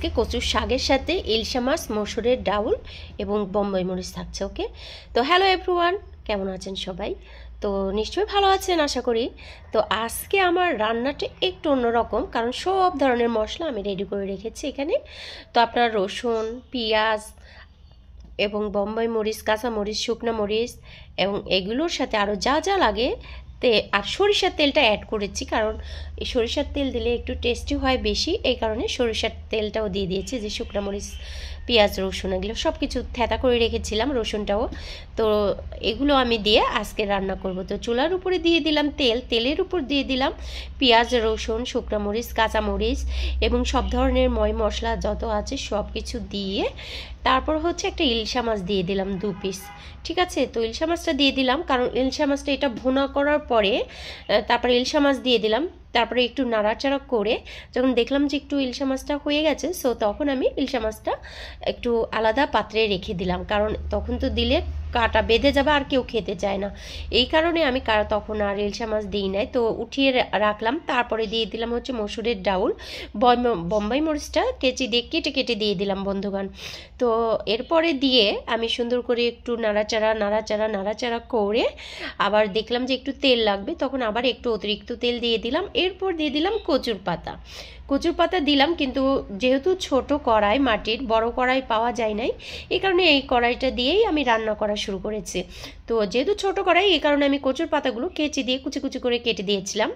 আজকে কচুর শাকের সাথে ইলশা মাছ, মসুরের ডাউল এবং বোম্বাই মরিচ থাকছে। ওকে, তো হ্যালো এভরিওয়ান, কেমন আছেন সবাই? তো নিশ্চয়ই ভালো আছেন আশা করি। তো আজকে আমার রান্নাটা একটু অন্যরকম, কারণ সব ধরনের মশলা আমি রেডি করে রেখেছি এখানে। তো আপনার রসুন, পেঁয়াজ এবং বোম্বাই মরিচ, কাঁচা মরিচ, শুকনো মরিচ এবং এগুলোর সাথে আরও যা যা লাগে আর সরিষার তেলটা অ্যাড করেছি, কারণ এই সরিষার তেল দিলে একটু টেস্টি হয় বেশি, এই কারণে সরিষার তেলটাও দিয়ে দিয়েছি। যে শুকনো মরিচ, পেঁয়াজ, রসুন এগুলো সব কিছু থেঁতা করে রেখেছিলাম, রসুনটাও। তো এগুলো আমি দিয়ে আজকে রান্না করব। তো চুলার উপরে দিয়ে দিলাম তেল, তেলের উপর দিয়ে দিলাম পেঁয়াজ, রসুন, শুকনো মরিচ, কাঁচা মরিচ এবং সব ধরনের ময় মশলা যত আছে সব কিছু দিয়ে তারপর হচ্ছে একটা ইলশা মাছ দিয়ে দিলাম 2 পিস। ঠিক আছে, তো ইলশা মাছটা দিয়ে দিলাম, কারণ ইলশা মাছটা এটা ভুনা করার পরে তারপরে ইলশা মাছ দিয়ে দিলাম। তারপরে একটু নাড়াচাড়া করে যখন দেখলাম যে একটু ইলশা মাছটা হয়ে গেছে, সো তখন আমি ইলশা মাছটা একটু আলাদা পাত্রে রেখে দিলাম, কারণ তখন তো দিলে কাটা বেঁধে যাবে আর কেউ খেতে চায় না, এই কারণে আমি তখন আর ইলশা মাছ দিই নাই। তো উঠিয়ে রাখলাম। তারপরে দিয়ে দিলাম হচ্ছে মসুরের ডাউল, বোম্বাই মরিচটা কেচি দিয়ে কেটে কেটে দিয়ে দিলাম বন্ধুগণ। তো এরপরে দিয়ে আমি সুন্দর করে একটু নাড়াচাড়া করে আবার দেখলাম যে একটু তেল লাগবে, তখন আবার একটু অতিরিক্ত তেল দিয়ে দিলাম। এরপর দিয়ে দিলাম কচুর পাতা দিলাম, কিন্তু যেহেতু ছোট কড়াই, মাটির বড় কড়াই পাওয়া যায় নাই, এই কারণে এই কড়াইটা দিয়েই আমি রান্না করা শুরু করেছি। তো যেহেতু ছোট কড়াই, এই কারণে আমি কচুর পাতাগুলো কেচি দিয়ে কুচি কুচি করে কেটে দিয়েছিলাম।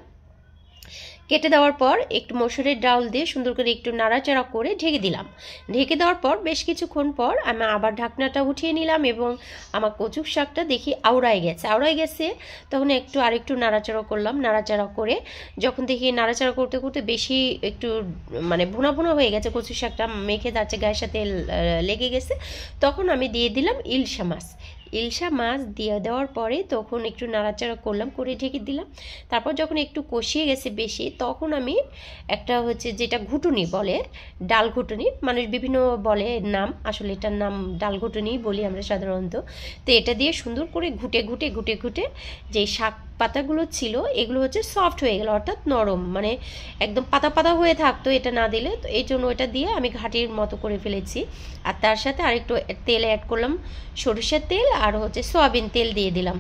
কেটে দেওয়ার পর একটু মসুরের ডাউল দিয়ে সুন্দর করে একটু নাড়াচাড়া করে ঢেকে দিলাম। ঢেকে দেওয়ার পর বেশ কিছুক্ষণ পর আমি আবার ঢাকনাটা উঠিয়ে নিলাম এবং আমার কচুর শাকটা দেখি আউড়ায় গেছে। তখন আরেকটু নাড়াচাড়া করলাম। নাড়াচাড়া করে যখন দেখি নাড়াচাড়া করতে করতে বেশি একটু মানে ভুনা ভুনা হয়ে গেছে, কচুর শাকটা মেখে যাচ্ছে, গায়ের সাথে লেগে গেছে, তখন আমি দিয়ে দিলাম ইলশা মাছ দিয়ে দেওয়ার পরে তখন একটু নাড়াচাড়া করলাম, করে ঢেকে দিলাম। তারপর যখন একটু কষিয়ে গেছে বেশি, তখন আমি একটা হচ্ছে যেটা ঘুটুনি বলে, ডাল ঘুটুনি, মানুষ বিভিন্ন বলে নাম, আসলে এটার নাম ডাল ঘুটুনি বলি আমরা সাধারণত। তো এটা দিয়ে সুন্দর করে ঘুটে যে শাক পাতাগুলো ছিল এগুলো হচ্ছে সফট হয়ে গেল, অর্থাৎ নরম, মানে একদম পাতা পাতা হয়ে থাকতো এটা না দিলে। তো এই জন্য এটা দিয়ে আমি ঘাটির মতো করে ফেলেছি। আর তার সাথে আরেকটু তেল অ্যাড করলাম, সরিষার তেল আর হচ্ছে সয়াবিন তেল দিয়ে দিলাম।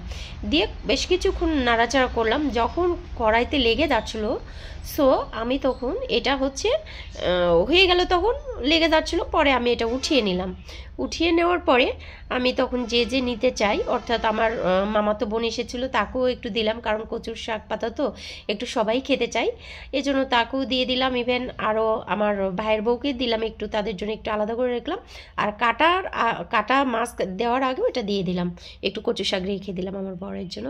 দিয়ে বেশ কিছুক্ষণ নাড়াচাড়া করলাম। যখন কড়াইতে লেগে যাচ্ছিলো, সো আমি তখন এটা হচ্ছে হয়ে গেল, তখন লেগে যাচ্ছিলো, পরে আমি এটা উঠিয়ে নিলাম। উঠিয়ে নেওয়ার পরে আমি তখন যে নিতে চাই, অর্থাৎ আমার মামাতো বোন এসেছিলো, তাকেও একটু দিলাম, কারণ কচুর শাক পাতা তো একটু সবাই খেতে চাই, এজন্য তাকেও দিয়ে দিলাম। ইভেন আরও আমার ভাইয়ের বউকে দিলাম একটু, তাদের জন্য একটু আলাদা করে রাখলাম। আর কাটা মাছ দেওয়ার আগেও এটা দিয়ে দিলাম, একটু কচু শাক রেখে দিলাম আমার বরের জন্য।